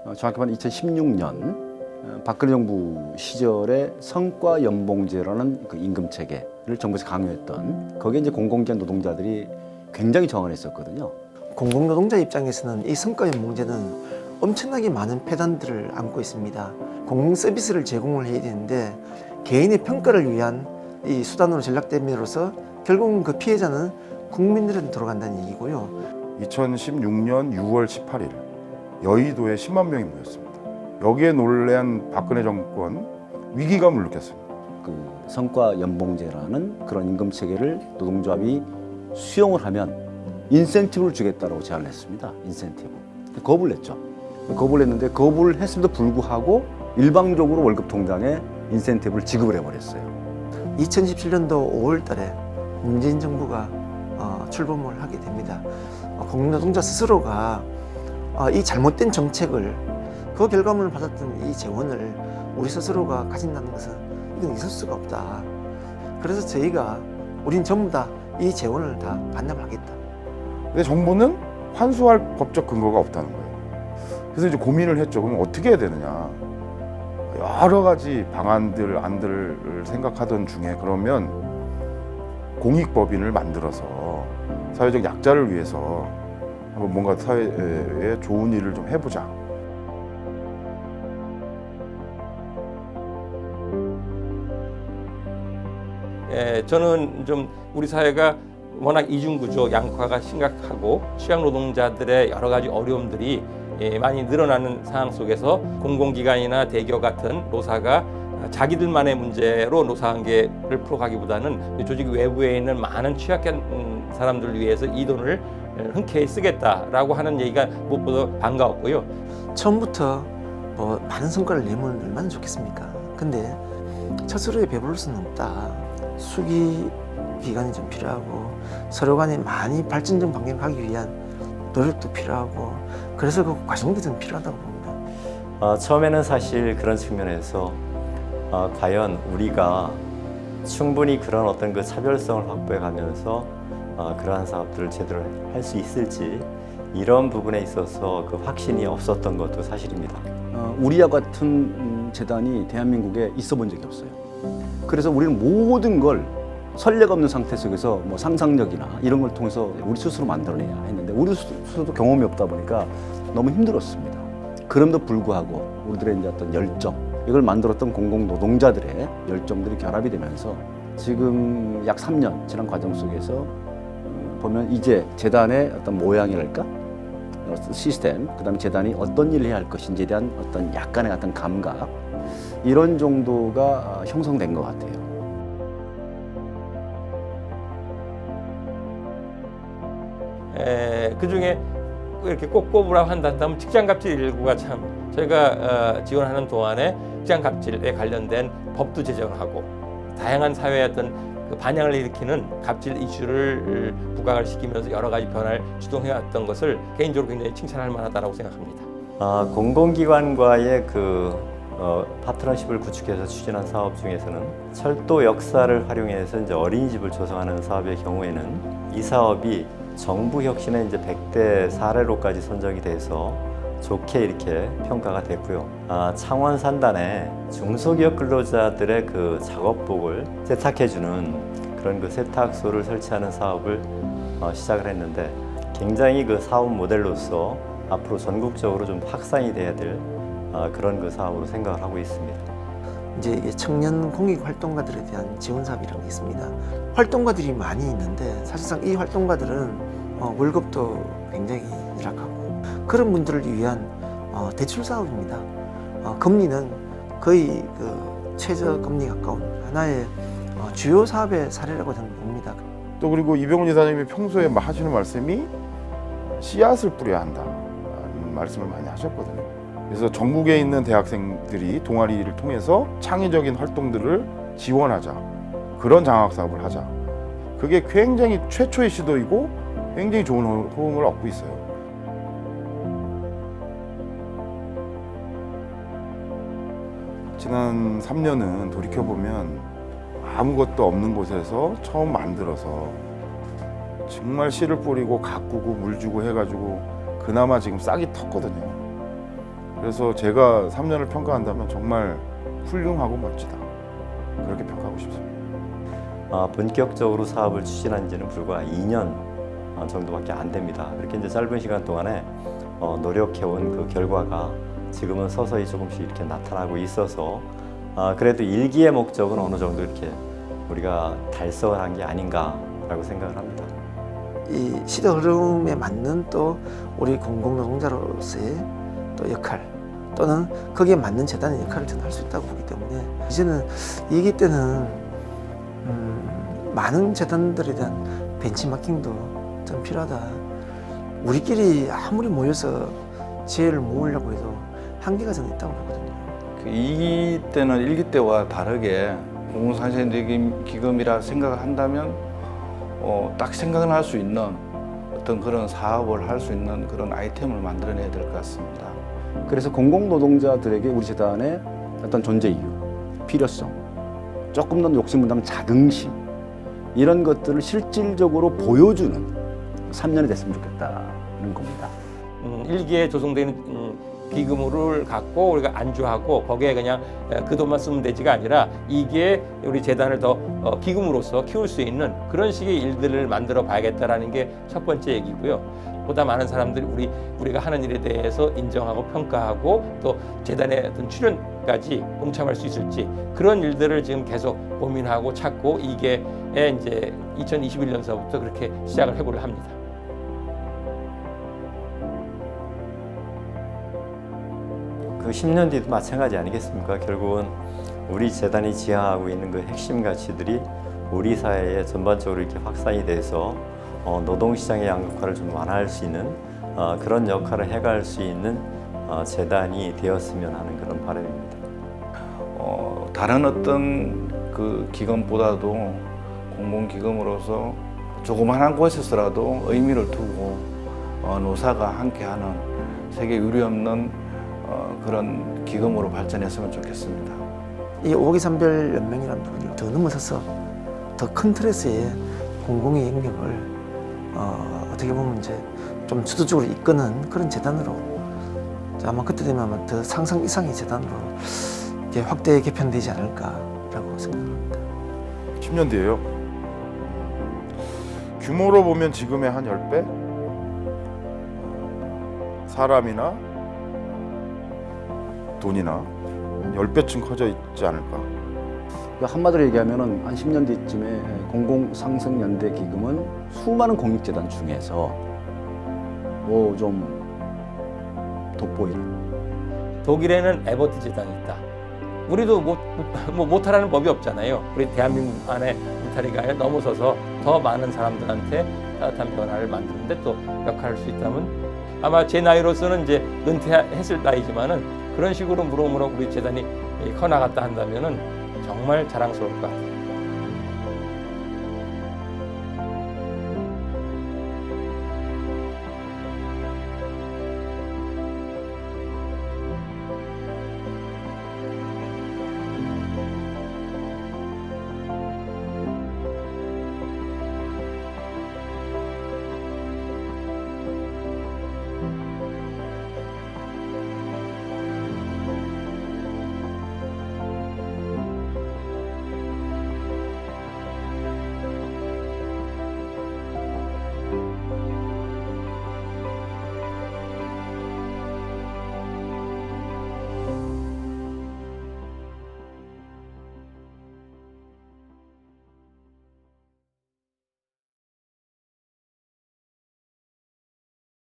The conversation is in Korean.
정확히 말하면 2016년 박근혜 정부 시절에 성과연봉제라는 그 임금 체계를 정부에서 강요했던 거기에 이제 공공기관 노동자들이 굉장히 저항을 했었거든요. 공공노동자 입장에서는 이 성과연봉제는 엄청나게 많은 폐단들을 안고 있습니다. 공공 서비스를 제공을 해야 되는데 개인의 평가를 위한 이 수단으로 전락됨으로써 결국은 그 피해자는 국민들한테 돌아간다는 얘기고요. 2016년 6월 18일 여의도에 10만 명이 모였습니다. 여기에 놀란 박근혜 정권 위기감을 느꼈습니다. 그 성과연봉제라는 그런 임금 체계를 노동조합이 수용을 하면 인센티브를 주겠다고 제안을 했습니다. 인센티브. 거부를 했죠. 거부를 했는데 거부를 했음에도 불구하고 일방적으로 월급 통장에 인센티브를 지급을 해버렸어요. 2017년도 5월 달에 문재인 정부가 출범을 하게 됩니다. 공공노동자 스스로가 이 잘못된 정책을 그 결과물을 받았던 이 재원을 우리 스스로가 가진다는 것은 이건 있을 수가 없다. 그래서 저희가 우린 전부 다 이 재원을 다 반납하겠다. 근데 정부는 환수할 법적 근거가 없다는 거예요. 그래서 이제 고민을 했죠. 그럼 어떻게 해야 되느냐. 여러 가지 방안들, 안들을 생각하던 중에 그러면 공익법인을 만들어서 사회적 약자를 위해서 뭔가 사회에 좋은 일을 좀 해보자. 저는 좀 우리 사회가 워낙 이중구조 양극화가 심각하고 취약 노동자들의 여러 가지 어려움들이 많이 늘어나는 상황 속에서 공공기관이나 대기업 같은 노사가 자기들만의 문제로 노사관계를 풀어가기보다는 조직 외부에 있는 많은 취약한 사람들을 위해서 이 돈을 흔쾌히 쓰겠다라고 하는 얘기가 무엇보다 반가웠고요. 처음부터 많은 성과를 내면 얼마나 좋겠습니까? 근데 스스로에 배부를 수는 없다. 수기 기간이 좀 필요하고 서로 간에 많이 발전적 방향을 가기 위한 노력도 필요하고 그래서 그 과정도 좀 필요하다고 봅니다. 처음에는 사실 그런 측면에서 과연 우리가 충분히 그런 어떤 그 차별성을 확보해 가면서 그러한 사업들을 제대로 할 수 있을지 이런 부분에 있어서 그 확신이 없었던 것도 사실입니다. 우리와 같은 재단이 대한민국에 있어 본 적이 없어요. 그래서 우리는 모든 걸 선례가 없는 상태 속에서 뭐 상상력이나 이런 걸 통해서 우리 스스로 만들어내야 했는데 우리 스스로도 경험이 없다 보니까 너무 힘들었습니다. 그럼에도 불구하고 우리들의 이제 어떤 열정, 이걸 만들었던 공공노동자들의 열정들이 결합이 되면서 지금 약 3년 지난 과정 속에서 보면 이제 재단의 어떤 모양이랄까? 시스템, 그다음에 재단이 어떤 일을 해야 할 것인지에 대한 어떤 약간의 같은 감각 이런 정도가 형성된 것 같아요. 그 중에 이렇게 꼭 꼽으라고 한다면 직장갑질 일구가 참 저희가 지원하는 동안에 직장갑질에 관련된 법도 제정하고 다양한 사회의 어떤 그 반향을 일으키는 갑질 이슈를 부각을 시키면서 여러 가지 변화를 주동해왔던 것을 개인적으로 굉장히 칭찬할 만하다고 생각합니다. 공공기관과의 그 파트너십을 구축해서 추진한 사업 중에서는 철도 역사를 활용해서 이제 어린이집을 조성하는 사업의 경우에는 이 사업이 정부 혁신의 이제 100대 사례로까지 선정이 돼서 좋게 이렇게 평가가 됐고요. 창원 산단에 중소기업 근로자들의 그 작업복을 세탁해주는 그런 그 세탁소를 설치하는 사업을 시작을 했는데 굉장히 그 사업 모델로서 앞으로 전국적으로 좀 확산이 돼야 될 그런 그 사업으로 생각을 하고 있습니다. 이제 이게 청년 공익 활동가들에 대한 지원 사업이라는 게 있습니다. 활동가들이 많이 있는데 사실상 이 활동가들은 월급도 굉장히 열악하고 그런 분들을 위한 대출 사업입니다. 금리는 거의 그 최저 금리 가까운 하나의 주요 사업의 사례라고 저는 봅니다. 또 그리고 이병훈 이사님이 평소에 하시는 말씀이 씨앗을 뿌려야 한다는 말씀을 많이 하셨거든요. 그래서 전국에 있는 대학생들이 동아리를 통해서 창의적인 활동들을 지원하자. 그런 장학사업을 하자. 그게 굉장히 최초의 시도이고 굉장히 좋은 호응을 얻고 있어요. 지난 3년은 돌이켜보면 아무것도 없는 곳에서 처음 만들어서 정말 씨를 뿌리고 가꾸고 물 주고 해가지고 그나마 지금 싹이 텄거든요. 그래서 제가 3년을 평가한다면 정말 훌륭하고 멋지다. 그렇게 평가하고 싶습니다. 본격적으로 사업을 추진한 지는 불과 2년 정도밖에 안 됩니다. 그렇게 이제 짧은 시간 동안에 노력해온 그 결과가 지금은 서서히 조금씩 이렇게 나타나고 있어서 그래도 일기의 목적은 어느 정도 이렇게 우리가 달성을 한 게 아닌가라고 생각을 합니다. 이 시대 흐름에 맞는 또 우리 공공노동자로서의 또 역할 또는 거기에 맞는 재단의 역할을 저는 할 수 있다고 보기 때문에 이제는 이 얘기 때는 많은 재단들에 대한 벤치마킹도 좀 필요하다. 우리끼리 아무리 모여서 지혜를 모으려고 해도 한계가 저는 있다고 보거든요. 그 2기 때는 1기 때와 다르게 공공상생기금이라 생각을 한다면 딱 생각날 수 있는 어떤 그런 사업을 할 수 있는 그런 아이템을 만들어내야 될 것 같습니다. 그래서 공공노동자들에게 우리 재단의 어떤 존재 이유, 필요성, 조금 더 욕심보다는 자긍심 이런 것들을 실질적으로 보여주는 3년이 됐으면 좋겠다는 겁니다. 1기에 조성되는 기금을 갖고 우리가 안주하고 거기에 그냥 그 돈만 쓰면 되지가 아니라 2기에 우리 재단을 더 기금으로서 키울 수 있는 그런 식의 일들을 만들어 봐야겠다라는 게 첫 번째 얘기고요. 보다 많은 사람들이 우리가 하는 일에 대해서 인정하고 평가하고 또 재단의 어떤 출연까지 동참할 수 있을지 그런 일들을 지금 계속 고민하고 찾고 이게 이제 2021년서부터 그렇게 시작을 해보려 합니다. 그 10년 뒤도 마찬가지 아니겠습니까? 결국은 우리 재단이 지향하고 있는 그 핵심 가치들이 우리 사회에 전반적으로 이렇게 확산이 돼서 노동시장의 양극화를 좀 완화할 수 있는 그런 역할을 해갈 수 있는 재단이 되었으면 하는 그런 바람입니다. 다른 어떤 그 기금보다도 공공기금으로서 조그만한 곳에서라도 의미를 두고 노사가 함께하는 세계 유례없는 그런 기금으로 발전했으면 좋겠습니다. 이 오기산별 연맹이라는 부분을 더 넘어서서 더 큰 틀에서의 공공의 영역을 어떻게 보면 이제 좀 주도적으로 이끄는 그런 재단으로 아마 그때 되면 아마 더 상상 이상의 재단으로 이렇게 확대 개편되지 않을까라고 생각합니다. 10년 뒤에요. 규모로 보면 지금의 한 10배? 사람이나 돈이나 한 10배쯤 커져 있지 않을까. 그러니까 한마디로 얘기하면은 한 10년 뒤쯤에 공공상생연대기금은 수많은 공익재단 중에서 뭐 좀 돋보이는. 독일에는 에버트 재단이 있다. 우리도 못하라는 법이 없잖아요. 우리 대한민국 안에 울타리가 넘어서서 더 많은 사람들한테 따뜻한 변화를 만드는데 또 역할을 할 수 있다면 아마 제 나이로서는 이제 은퇴했을 나이지만은 그런 식으로 무럭무럭 우리 재단이 커나갔다 한다면은 정말 자랑스러울 것 같아요.